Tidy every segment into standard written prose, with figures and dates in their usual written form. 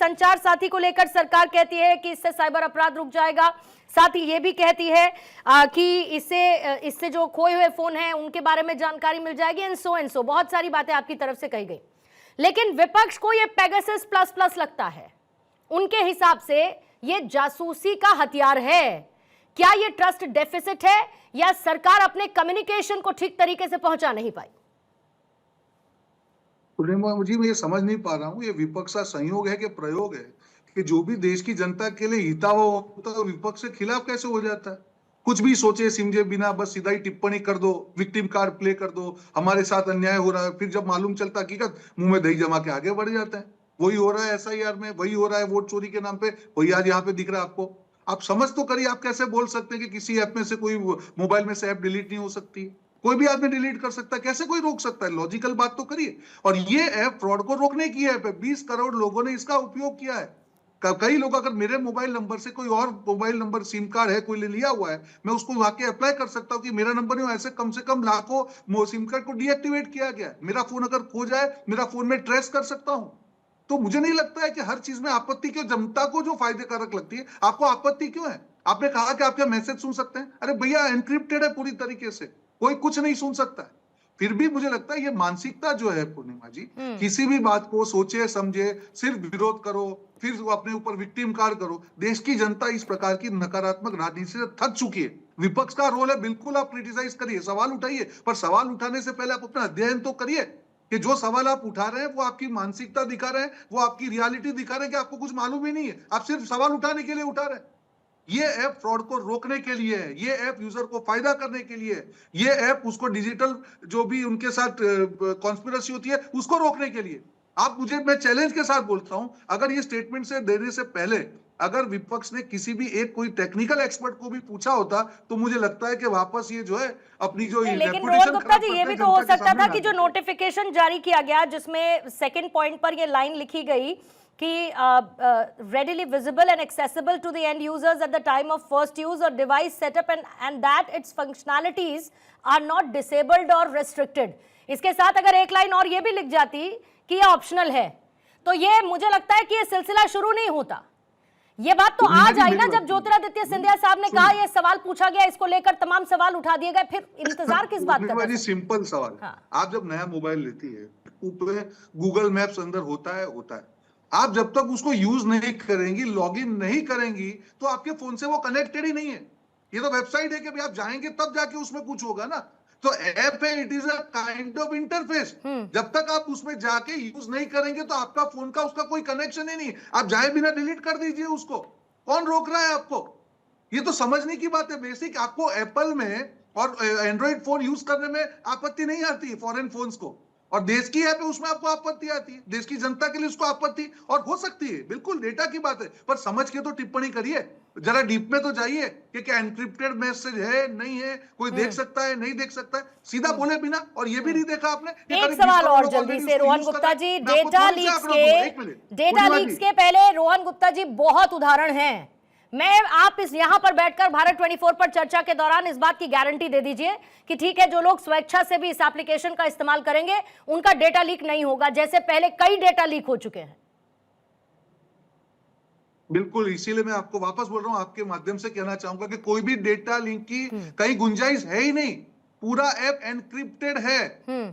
संचार साथी को लेकर सरकार कहती है कि इससे साइबर अपराध रुक जाएगा, साथ ही ये भी कहती है कि इससे जो खोए हुए फोन हैं उनके बारे में जानकारी मिल जाएगी, एंड सो बहुत सारी बातें आपकी तरफ से कही गई। लेकिन विपक्ष को ये पेगासस प्लस प्लस लगता है, उनके हिसाब से ये जासूसी का हथियार है। क्या ये ट्रस्ट डेफिसिट है या सरकार अपने कम्युनिकेशन को ठीक तरीके से पहुंचा नहीं पाई? मुझे मैं ये समझ नहीं पा रहा हूँ, ये विपक्ष का संयोग है कि प्रयोग है कि जो भी देश की जनता के लिए हितावह होता है विपक्ष के खिलाफ कैसे हो जाता है। कुछ भी सोचे समझे बिना बस सीधा ही टिप्पणी कर दो, विक्टिम कार्ड प्ले कर दो, हमारे साथ अन्याय हो रहा है, फिर जब मालूम चलता हकीकत मुंह में दही जमा के आगे बढ़ जाता है। वही हो रहा है एसआईआर में, वही हो रहा है वोट चोरी के नाम पे, वही आज यहाँ पे दिख रहा है आपको। आप समझ तो करिए, आप कैसे बोल सकते हैं कि किसी ऐप में से कोई मोबाइल में से ऐप डिलीट नहीं हो सकती? कोई भी आदमी डिलीट कर सकता है, कैसे कोई रोक सकता है? लॉजिकल बात तो करिए। और ये ऐप फ्रॉड को रोकने की ऐप है, 20 करोड़ लोगों ने इसका उपयोग किया है। कई लोग, अगर मेरे मोबाइल नंबर से कोई और मोबाइल नंबर सिम कार्ड है कोई ले लिया हुआ है, मैं उसको वाकई अप्लाई कर सकता हूं कि मेरा नंबर नहीं हो। ऐसे कम से कम लाखों सिम कार्ड को डीएक्टिवेट किया गया। मेरा फोन अगर खो जाए, मेरा फोन में ट्रेस कर सकता हूं। तो मुझे नहीं लगता है कि हर चीज में आपत्ति क्यों, जनता को जो फायदे कारक लगती है आपको आपत्ति क्यों है? आपने कहा कि आपके मैसेज सुन सकते हैं, अरे भैया एनक्रिप्टेड है पूरी तरीके से, कोई कुछ नहीं सुन सकता है। फिर भी मुझे लगता है ये मानसिकता जो है पूर्णिमा जी, किसी भी बात को सोचे समझे सिर्फ विरोध करो, फिर अपने ऊपर विक्टिम कार्ड करो। देश की जनता इस प्रकार की नकारात्मक राजनीति से थक चुकी है। विपक्ष का रोल है, बिल्कुल आप क्रिटिसाइज करिए, सवाल उठाइए, पर सवाल उठाने से पहले आप अपना अध्ययन तो करिए कि जो सवाल आप उठा रहे हैं वो आपकी मानसिकता दिखा रहे हैं, वो आपकी रियलिटी दिखा रहे हैं कि आपको कुछ मालूम ही नहीं है, आप सिर्फ सवाल उठाने के लिए उठा रहे हैं। ये ऐप फ्रॉड को रोकने के लिए है, ये ऐप यूजर को फायदा करने के लिए है, ये ऐप उसको डिजिटल जो भी उनके साथ कॉन्स्पिरेसी होती है उसको रोकने के लिए। मैं चैलेंज के साथ बोलता हूं, अगर ये स्टेटमेंट से देने से पहले अगर विपक्ष ने किसी भी एक कोई टेक्निकल एक्सपर्ट को भी पूछा होता तो मुझे लगता है कि वापस ये जो है अपनी जो लेकिन रोहन गुप्ता जी, ये भी तो हो सकता था कि जो नोटिफिकेशन जारी किया गया जिसमें सेकंड पॉइंट पर ये लाइन लिखी गई कि readily visible and accessible to the end users at the time of first use or device setup and that its functionalities are not disabled or restricted। इसके साथ अगर एक लाइन और ये भी लिख जाती कि ये ऑप्शनल है, तो ये मुझे लगता है कि ये सिलसिला शुरू नहीं होता। ये बात तो आज आई ना जब ज्योतिरादित्य सिंधिया साहब ने कहा ये सवाल पूछा गया, इसको लेकर तमाम सवाल उठा दिए गए, फिर इंतजार किस बात का? वेरी सिंपल सवाल। आप जब नया मोबाइल लेती है, गूगल मैप्स अंदर होता है। आप जब तक उसको यूज नहीं करेंगी, लॉगिन नहीं करेंगी, तो आपके फोन से वो कनेक्टेड ही नहीं है। ये तो वेबसाइट है कि भाई आप जाएंगे तब जाके उसमें कुछ होगा ना। तो ऐप है, it is a kind of interface. जब तक आप उसमें जाके यूज नहीं करेंगे तो आपका फोन का उसका कोई कनेक्शन ही नहीं। आप जाए बिना डिलीट कर दीजिए उसको, कौन रोक रहा है आपको? ये तो समझने की बात है बेसिक। आपको एप्पल में और एंड्रॉइड फोन यूज करने में आपत्ति नहीं आती फॉरेन फोन्स को, और देश की ऐप है उसमें आपको आपत्ति आती है। देश की जनता के लिए उसको आपत्ति और हो सकती है, बिल्कुल डेटा की बात है, पर समझ के तो टिप्पणी करिए, जरा डीप में तो जाइए कि क्या एनक्रिप्टेड मैसेज है नहीं है, कोई देख सकता है नहीं देख सकता है, सीधा बोले बिना। और ये भी नहीं देखा आपने। एक सवाल और जल्दी से रोहन गुप्ता जी, डेटा लीक्स के पहले रोहन गुप्ता जी बहुत उदाहरण हैं। मैं आप इस यहां पर बैठकर भारत 24 पर चर्चा के दौरान इस बात की गारंटी दे दीजिए कि ठीक है, जो लोग स्वेच्छा से भी इस एप्लीकेशन का इस्तेमाल करेंगे उनका डेटा लीक नहीं होगा, जैसे पहले कई डेटा लीक हो चुके हैं। बिल्कुल, इसीलिए मैं आपको वापस बोल रहा हूं, आपके माध्यम से कहना चाहूंगा कि कोई भी डेटा लिंक की कहीं गुंजाइश है ही नहीं। पूरा ऐप एनक्रिप्टेड है।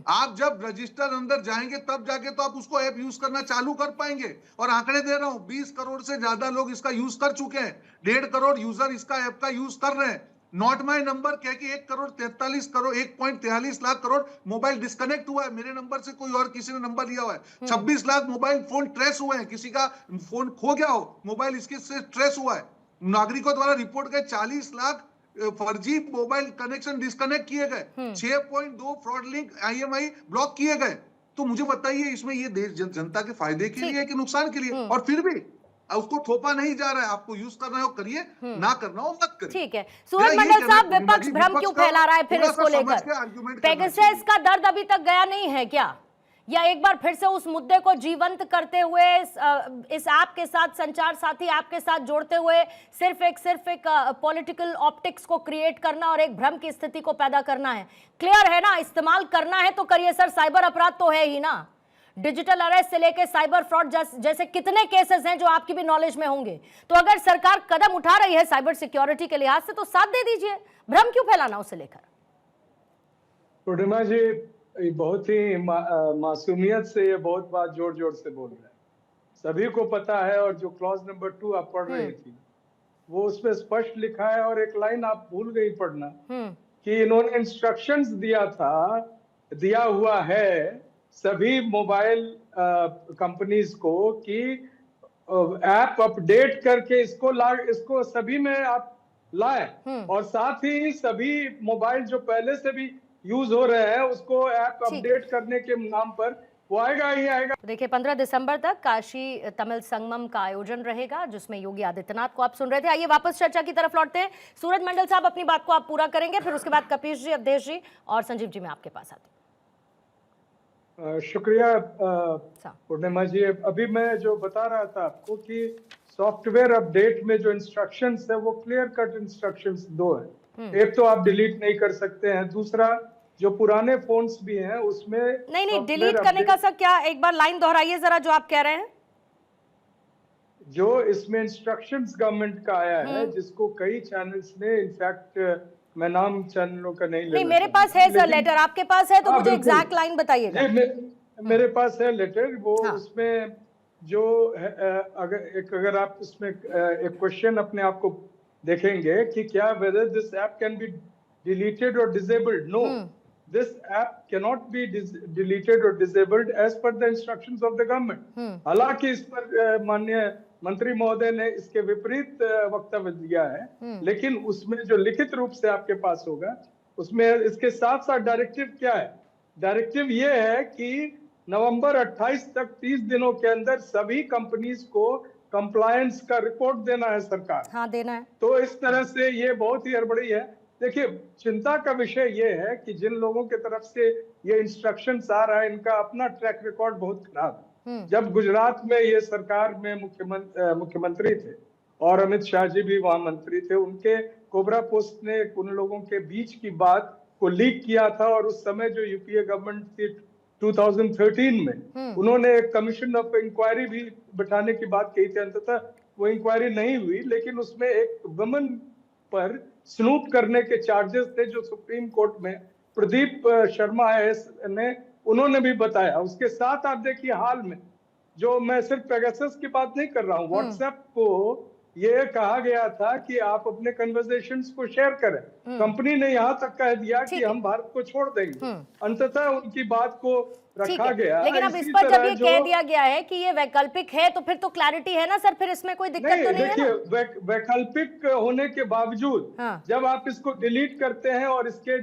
आप जब रजिस्टर अंदर जाएंगे तब जाके तो आप उसको ऐप यूज करना चालू कर पाएंगे। और आंकड़े दे रहा हूं, 20 करोड़ से ज्यादा लोग इसका यूज कर चुके हैं। 1.5 करोड़ यूजर इसका ऐप का यूज कर रहे हैं। नॉट माई नंबर कह के 1.43 लाख करोड़ मोबाइल डिस्कनेक्ट हुआ है। मेरे नंबर से कोई और किसी ने नंबर लिया हुआ है। 26 लाख मोबाइल फोन ट्रेस हुए हैं, किसी का फोन खो गया हो, मोबाइल इसके से ट्रेस हुआ है। नागरिकों द्वारा रिपोर्ट गए 40 लाख फर्जी मोबाइल कनेक्शन डिस्कनेक्ट किए गए। 6.2 फ्रॉड लिंक IMEI ब्लॉक किए गए। तो मुझे बताइए इसमें ये देश जनता के फायदे के लिए कि नुकसान के लिए? और फिर भी उसको थोपा नहीं जा रहा है। आपको यूज करना हो करिए, ना करना हो मत करिए। ठीक है, सूरज मंडल साहब, विपक्ष भ्रम क्यों फैला रहा है फिर इसको लेकर? पेगासस का दर्द अभी तक गया नहीं है क्या? या एक बार फिर से उस मुद्दे को जीवंत करते हुए इस ऐप के साथ, संचार साथी ऐप के साथ जोड़ते हुए सिर्फ एक पॉलिटिकल ऑप्टिक्स को क्रिएट करना और एक भ्रम की स्थिति को पैदा करना है? क्लियर है ना, इस्तेमाल करना है तो करिए सर, साइबर अपराध तो है ही ना। डिजिटल अरेस्ट से लेकर साइबर फ्रॉड जैसे कितने केसेस हैं जो आपकी भी नॉलेज में होंगे। तो अगर सरकार कदम उठा रही है साइबर सिक्योरिटी के लिहाज से तो साथ दे दीजिए, भ्रम क्यों फैलाना उसे लेकर। पूर्णिमा जी बहुत ही मासूमियत से ये बहुत बात जोर जोर से बोल रहे हैं, सभी को पता है। और जो क्लॉज नंबर 2 आप पढ़ रही थी वो उसमें स्पष्ट लिखा है, और एक लाइन आप भूल गई पढ़ना कि इन्होंने इंस्ट्रक्शंस दिया हुआ है सभी मोबाइल कंपनीज को कि ऐप अपडेट करके इसको सभी में आप लाए, और साथ ही सभी मोबाइल जो पहले से भी यूज हो रहे हैं उसको ऐप अपडेट करने के नाम पर वो आएगा ही आएगा। देखिए 15 दिसंबर तक काशी तमिल संगमम का आयोजन रहेगा जिसमें योगी आदित्यनाथ को आप सुन रहे थे। आइए वापस चर्चा की तरफ लौटते हैं। सूरज मंडल साहब अपनी बात को आप पूरा करेंगे, फिर उसके बाद कपीश जी, अवधेश जी और संजीव जी मैं आपके पास आती हूँ। शुक्रिया पूर्णिमा जी। अभी मैं जो बता रहा था आपको कि सॉफ्टवेयर अपडेट में जो इंस्ट्रक्शंस है वो क्लियर कट इंस्ट्रक्शंस दो है। एक तो आप डिलीट नहीं कर सकते हैं, दूसरा जो पुराने फोन्स भी हैं उसमें नहीं डिलीट करने का सर क्या, एक बार लाइन दोहराइए जरा जो आप कह रहे हैं। जो इसमें इंस्ट्रक्शंस गवर्नमेंट का आया है जिसको कई चैनल्स ने, इनफैक्ट मैं नाम चैनलों का नहीं मेरे पास है सर लेटर, आपके पास है तो मुझे एग्जैक्ट लाइन बताइएगा। मेरे पास है लेटर, वो उसमें जो अगर आप इसमें एक क्वेश्चन अपने आप को देखेंगे कि क्या whether this app can be deleted और disabled. No, this app cannot be deleted or disabled as per the instructions of the government। हालांकि इस पर माननीय मंत्री महोदय ने इसके विपरीत वक्तव्य दिया है, लेकिन उसमें जो लिखित रूप से आपके पास होगा उसमें इसके साथ साथ डायरेक्टिव क्या है। डायरेक्टिव ये है कि नवंबर 28 तक 30 दिनों के अंदर सभी कंपनीज को कंप्लायंस का रिपोर्ट देना है सरकार। हाँ, देना है। तो इस तरह से ये बहुत ही हड़बड़ी है। देखिए चिंता का विषय ये है कि जिन लोगों के तरफ से ये इंस्ट्रक्शंस आ रहा है इनका अपना ट्रैक रिकॉर्ड बहुत खराब है। जब गुजरात में ये सरकार में मुख्यमंत्री थे और अमित शाह जी भी वहां मंत्री थे, उनके कोबरा पोस्ट ने उन लोगों के बीच की बात को लीक किया था, और उस समय जो यूपीए गवर्नमेंट थी 2013 में उन्होंने एक कमीशन ऑफ इंक्वायरी भी बिठाने की बात कही थी। अंततः वो इंक्वायरी नहीं हुई, लेकिन उसमें एक वुमन पर स्नूप करने के चार्जेस थे जो सुप्रीम कोर्ट में प्रदीप शर्मा आईएएस ने उन्होंने भी बताया। उसके साथ आप देखिए हाल में जो, मैं सिर्फ पेगासस की बात नहीं कर रहा हूँ, व्हाट्सएप को ये कहा गया था कि आप अपने कन्वर्सेशंस को शेयर करें। कंपनी ने यहाँ तक कह दिया कि हम भारत को छोड़ देंगे। अंततः उनकी बात को रखा गया। लेकिन अब इस पर जब ये कह दिया गया है कि ये वैकल्पिक है तो फिर तो क्लैरिटी है ना सर, फिर इसमें कोई दिक्कत तो नहीं है ना? वैकल्पिक होने के बावजूद जब आप इसको डिलीट करते हैं और इसके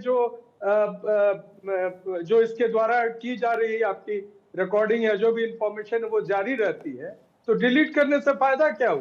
जो इसके द्वारा की जा रही है आपकी रिकॉर्डिंग या जो भी इंफॉर्मेशन वो जारी रहती है, तो डिलीट करने से फायदा क्या हुआ?